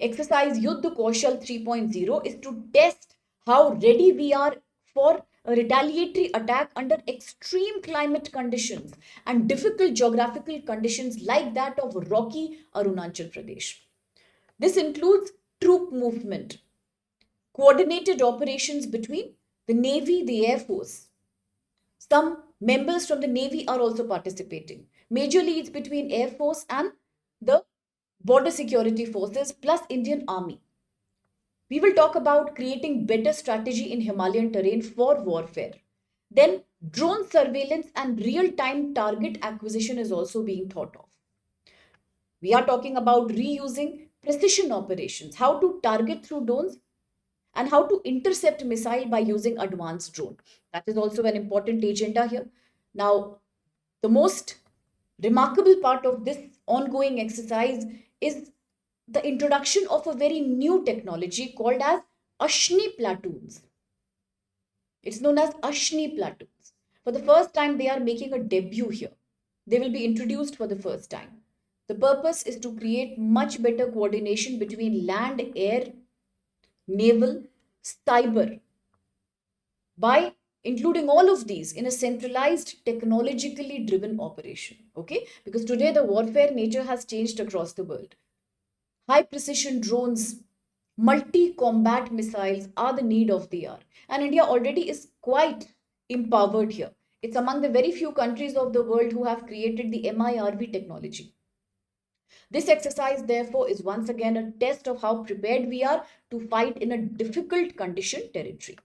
exercise Yuddha Kaushal 3.0 is to test how ready we are for a retaliatory attack under extreme climate conditions and difficult geographical conditions like that of rocky Arunachal Pradesh. This includes troop movement, coordinated operations between the Navy, the Air Force. Some members from the Navy are also participating. Majorly, it's between Air Force and the Border Security Forces plus Indian Army. We will talk about creating better strategy in Himalayan terrain for warfare. Then, drone surveillance and real time target acquisition is also being thought of. We are talking about reusing precision operations, how to target through drones and how to intercept missile by using advanced drone. That is also an important agenda here. Now, the most remarkable part of this ongoing exercise is the introduction of a very new technology called as Ashni platoons. It's known as Ashni platoons. For the first time, they are making a debut here. They will be introduced for the first time. The purpose is to create much better coordination between land, air, naval, cyber by including all of these in a centralized technologically driven operation. Okay, because today the warfare nature has changed across the world. High precision drones, multi combat missiles are the need of the hour, and India already is quite empowered here. It's among the very few countries of the world who have created the MIRV technology. This exercise, therefore, is once again a test of how prepared we are to fight in a difficult condition territory.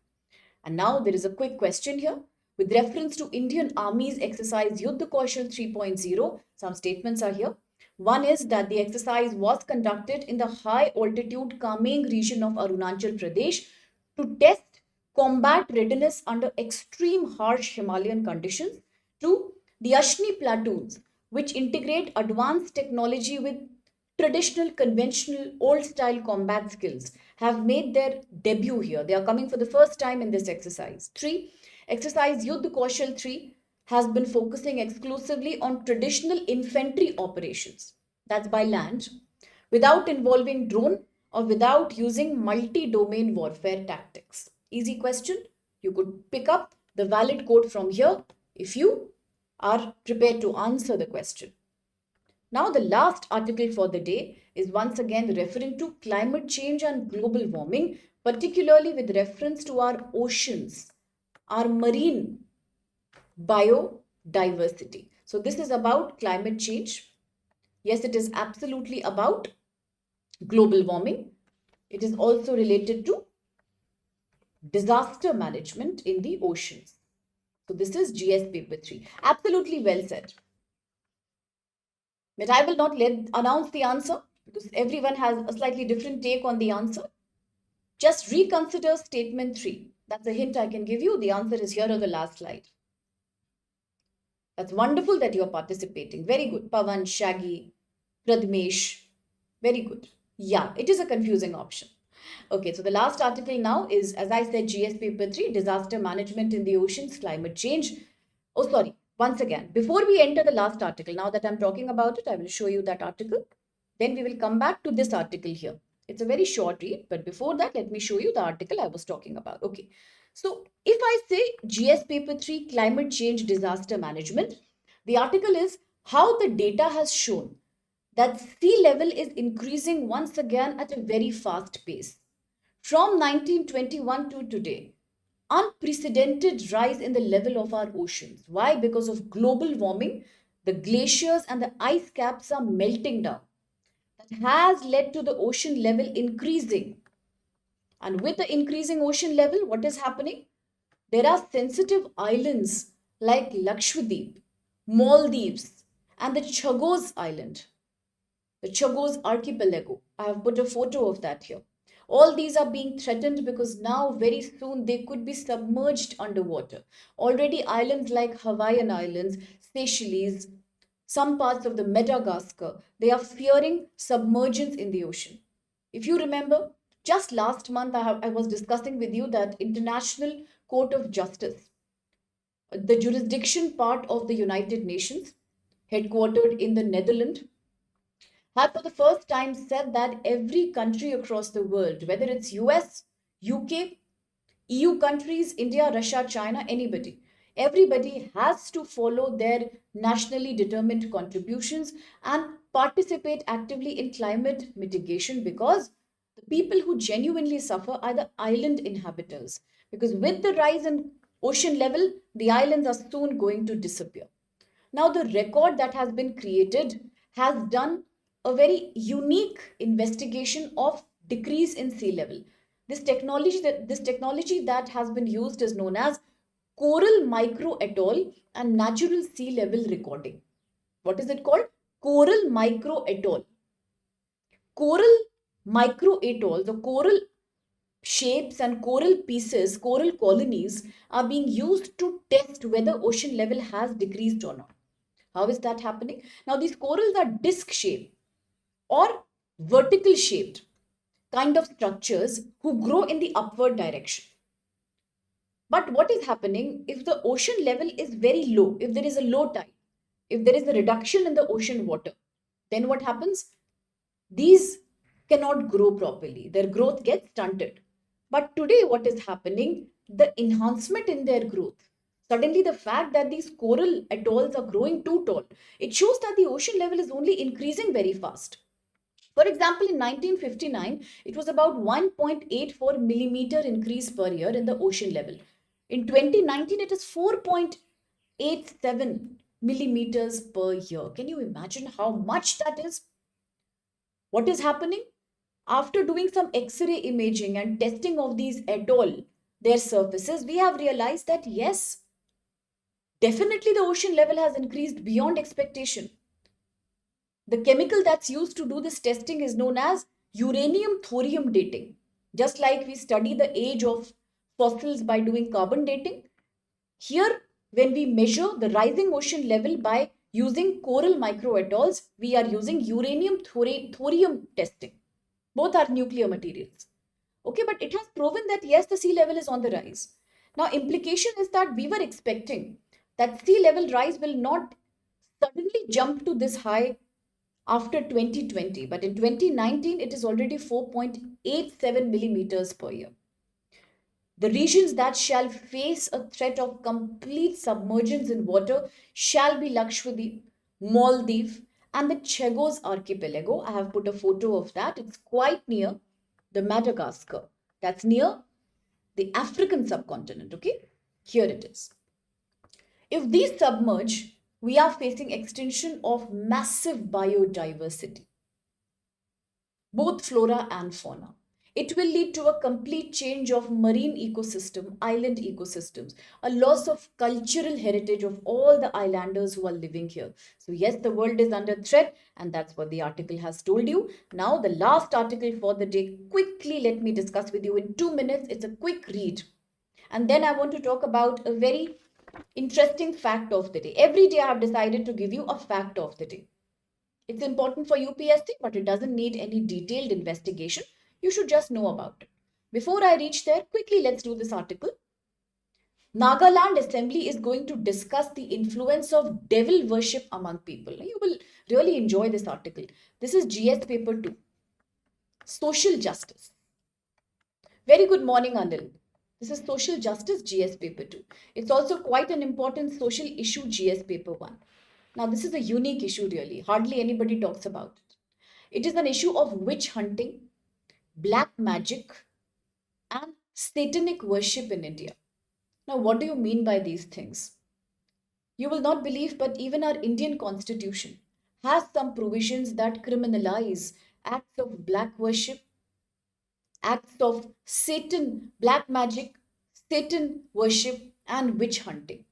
And now there is a quick question here. With reference to Indian Army's exercise Yuddha Kaushal 3.0, some statements are here. One is that the exercise was conducted in the high altitude Kameng region of Arunachal Pradesh to test combat readiness under extreme harsh Himalayan conditions. Two, the Ashni platoons, which integrate advanced technology with traditional, conventional, old style combat skills, have made their debut here. They are coming for the first time in this exercise. Three, exercise Yuddha Kaushal 3 has been focusing exclusively on traditional infantry operations, that's by land, without involving drone or without using multi-domain warfare tactics. Easy question. You could pick up the valid code from here if you are prepared to answer the question. Now, the last article for the day is once again referring to climate change and global warming, particularly with reference to our oceans, our marine biodiversity. So, this is about climate change. Yes, it is absolutely about global warming. It is also related to disaster management in the oceans. So, this is GS paper 3. Absolutely well said. But I will not announce the answer because everyone has a slightly different take on the answer. Just reconsider statement 3. That's a hint I can give you. The answer is here on the last slide. That's wonderful that you're participating. Very good. Pavan, Shaggy, Pradmesh. Very good. Yeah, it is a confusing option. Okay, so the last article now is, as I said, GS paper 3, disaster management in the oceans, climate change. Oh, sorry. Once again, before we enter the last article, now that I'm talking about it, I will show you that article. Then we will come back to this article here. It's a very short read, but before that, let me show you the article I was talking about. Okay. So if I say GS paper 3, climate change disaster management, the article is how the data has shown that sea level is increasing once again at a very fast pace. From 1921 to today, unprecedented rise in the level of our oceans. Why? Because of global warming, the glaciers and the ice caps are melting down. That has led to the ocean level increasing. And with the increasing ocean level, what is happening? There are sensitive islands like Lakshadweep, Maldives, and the Chagos Island. the Chagos archipelago. I have put a photo of that here. All these are being threatened because now, very soon, they could be submerged underwater. Already, islands like Hawaiian Islands, Seychelles, some parts of the Madagascar, they are fearing submergence in the ocean. If you remember, just last month I was discussing with you that International Court of Justice, the jurisdiction part of the United Nations, headquartered in the Netherlands, have for the first time said that every country across the world, whether it's US, UK, EU countries, India, Russia, China, everybody has to follow their nationally determined contributions and participate actively in climate mitigation, because the people who genuinely suffer are the island inhabitants. Because with the rise in ocean level, the islands are soon going to disappear. Now, the record that has been created has done a very unique investigation of decrease in sea level. This technology that has been used is known as coral micro atoll and natural sea level recording. What is it called? Coral micro atoll. Coral micro atolls, or coral shapes and coral pieces, coral colonies, are being used to test whether ocean level has decreased or not. How is that happening? Now, these corals are disc shaped or vertical shaped kind of structures who grow in the upward direction. But what is happening if the ocean level is very low, if there is a low tide, if there is a reduction in the ocean water, then what happens? These cannot grow properly. Their growth gets stunted. But today, what is happening? The enhancement in their growth. Suddenly, the fact that these coral atolls are growing too tall, it shows that the ocean level is only increasing very fast. For example, in 1959, it was about 1.84 millimeter increase per year in the ocean level. In 2019, it is 4.87 millimeters per year. Can you imagine how much that is? What is happening? After doing some X-ray imaging and testing of these atoll, their surfaces, we have realized that yes, definitely the ocean level has increased beyond expectation. The chemical that's used to do this testing is known as uranium thorium dating. Just like we study the age of fossils by doing carbon dating, here when we measure the rising ocean level by using coral microatolls, we are using uranium thorium testing. Both are nuclear materials. Okay, but it has proven that yes, the sea level is on the rise. Now, implication is that we were expecting that sea level rise will not suddenly jump to this high after 2020, but in 2019 it is already 4.87 millimeters per year. The regions that shall face a threat of complete submergence in water shall be Lakshadweep, Maldives, and the Chagos archipelago. I have put a photo of that. It's quite near the Madagascar. That's near the African subcontinent. Okay, here it is. If these submerge, we are facing extinction of massive biodiversity, both flora and fauna. It will lead to a complete change of marine ecosystem, island ecosystems, a loss of cultural heritage of all the islanders who are living here. So yes, the world is under threat, and that's what the article has told you. Now, the last article for the day, quickly let me discuss with you in 2 minutes. It's a quick read. And then I want to talk about a very interesting fact of the day. Every day I have decided to give you a fact of the day. It's important for UPSC, but it doesn't need any detailed investigation. You should just know about it. Before I reach there, quickly let's do this article. Nagaland Assembly is going to discuss the influence of devil worship among people. You will really enjoy this article. This is GS paper 2. Social justice. Very good morning, Anil. This is social justice GS paper 2. It's also quite an important social issue GS paper 1. Now, this is a unique issue really. Hardly anybody talks about it. It is an issue of witch hunting, black magic, and satanic worship in India. Now, what do you mean by these things? You will not believe, but even our Indian constitution has some provisions that criminalize acts of black worship, acts of Satan, black magic, Satan worship, and witch hunting.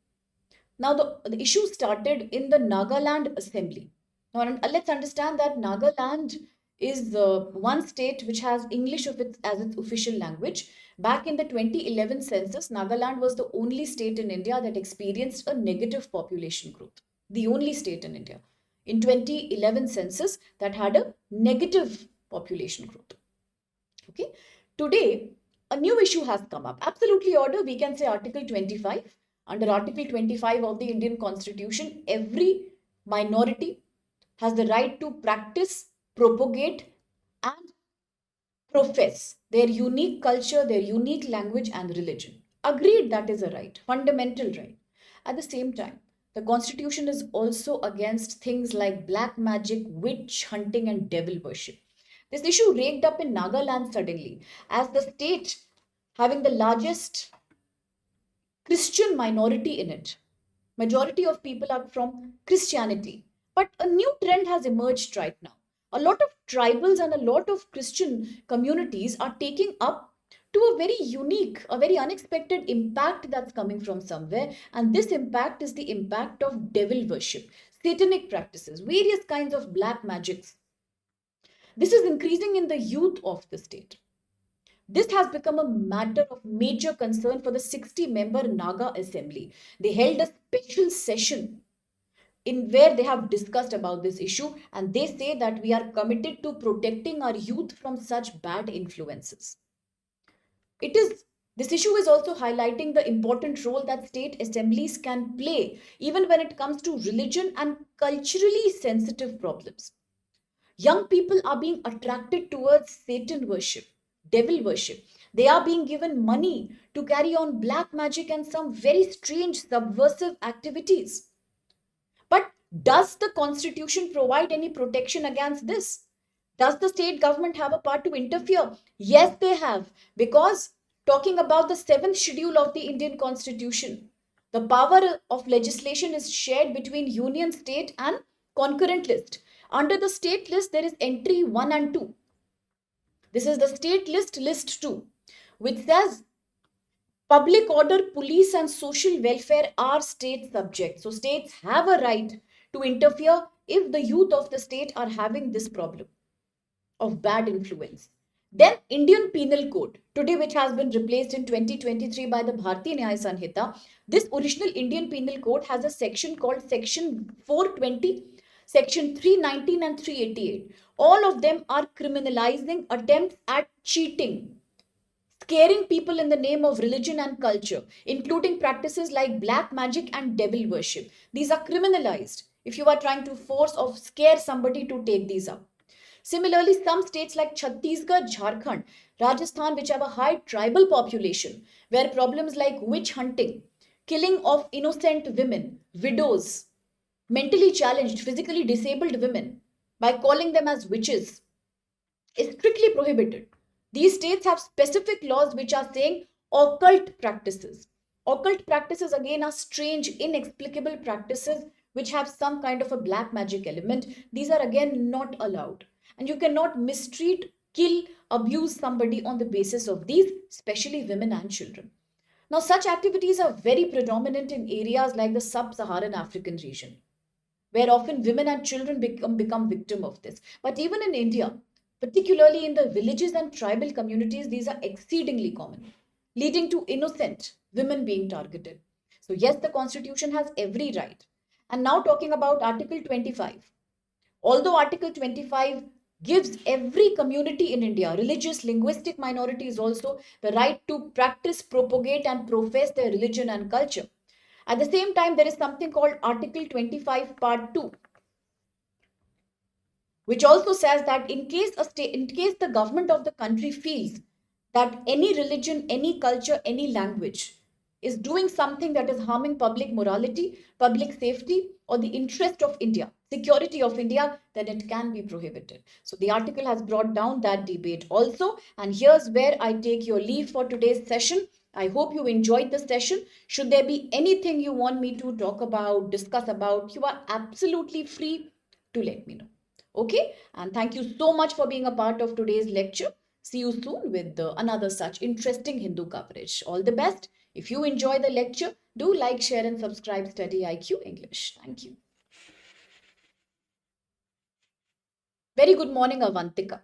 Now, the issue started in the Nagaland Assembly. Now, let's understand that Nagaland is one state which has English as its official language. Back in the 2011 census, Nagaland was the only state in India that experienced a negative population growth. The only state in India in 2011 census that had a negative population growth. Okay. Today, a new issue has come up. Absolutely order, we can say Article 25. Under Article 25 of the Indian Constitution, every minority has the right to practice, propagate, and profess their unique culture, their unique language, and religion. Agreed, that is a right, fundamental right. At the same time, the constitution is also against things like black magic, witch hunting, and devil worship. This issue raked up in Nagaland suddenly, as the state having the largest Christian minority in it. Majority of people are from Christianity. But a new trend has emerged right now. A lot of tribals and a lot of Christian communities are taking up to a very unique, a very unexpected impact that's coming from somewhere. And this impact is the impact of devil worship, satanic practices, various kinds of black magics. This is increasing in the youth of the state. This has become a matter of major concern for the 60-member Naga Assembly. They held a special session in where they have discussed about this issue, and they say that we are committed to protecting our youth from such bad influences. It is This issue is also highlighting the important role that state assemblies can play even when it comes to religion and culturally sensitive problems. Young people are being attracted towards Satan worship, devil worship. They are being given money to carry on black magic and some very strange subversive activities. But does the constitution provide any protection against this? Does the state government have a part to interfere? Yes, they have. Because talking about the seventh schedule of the Indian constitution, the power of legislation is shared between union, state, and concurrent list. Under the state list, there is entry 1 and 2. This is the state list, list 2, which says public order, police, and social welfare are state subjects. So, states have a right to interfere if the youth of the state are having this problem of bad influence. Then Indian Penal Code, today which has been replaced in 2023 by the Bharatiya Nyaya Sanhita, this original Indian Penal Code has a section called Section 420, Section 319 and 388. All of them are criminalizing attempts at cheating, scaring people in the name of religion and culture, including practices like black magic and devil worship. These are criminalized if you are trying to force or scare somebody to take these up. Similarly, some states like Chhattisgarh, Jharkhand, Rajasthan, which have a high tribal population, where problems like witch hunting, killing of innocent women, widows, mentally challenged, physically disabled women, by calling them as witches, is strictly prohibited. These states have specific laws which are saying occult practices. Occult practices again are strange, inexplicable practices which have some kind of a black magic element. These are again not allowed. And you cannot mistreat, kill, abuse somebody on the basis of these, especially women and children. Now, such activities are very predominant in areas like the sub Saharan African region, where often women and children become victim of this. But even in India, particularly in the villages and tribal communities, these are exceedingly common, leading to innocent women being targeted. So yes, the constitution has every right. And now talking about Article 25. Although Article 25 gives every community in India, religious, linguistic minorities also, the right to practice, propagate, and profess their religion and culture. At the same time, there is something called Article 25, Part 2, which also says that in case the government of the country feels that any religion, any culture, any language is doing something that is harming public morality, public safety, or the interest of India, security of India, then it can be prohibited. So the article has brought down that debate also. And here's where I take your leave for today's session. I hope you enjoyed the session. Should there be anything you want me to talk about, discuss about, you are absolutely free to let me know. Okay, and thank you so much for being a part of today's lecture. See you soon with another such interesting Hindu coverage. All the best. If you enjoy the lecture, do like, share, and subscribe Study IQ English. Thank you. Very good morning, Avantika.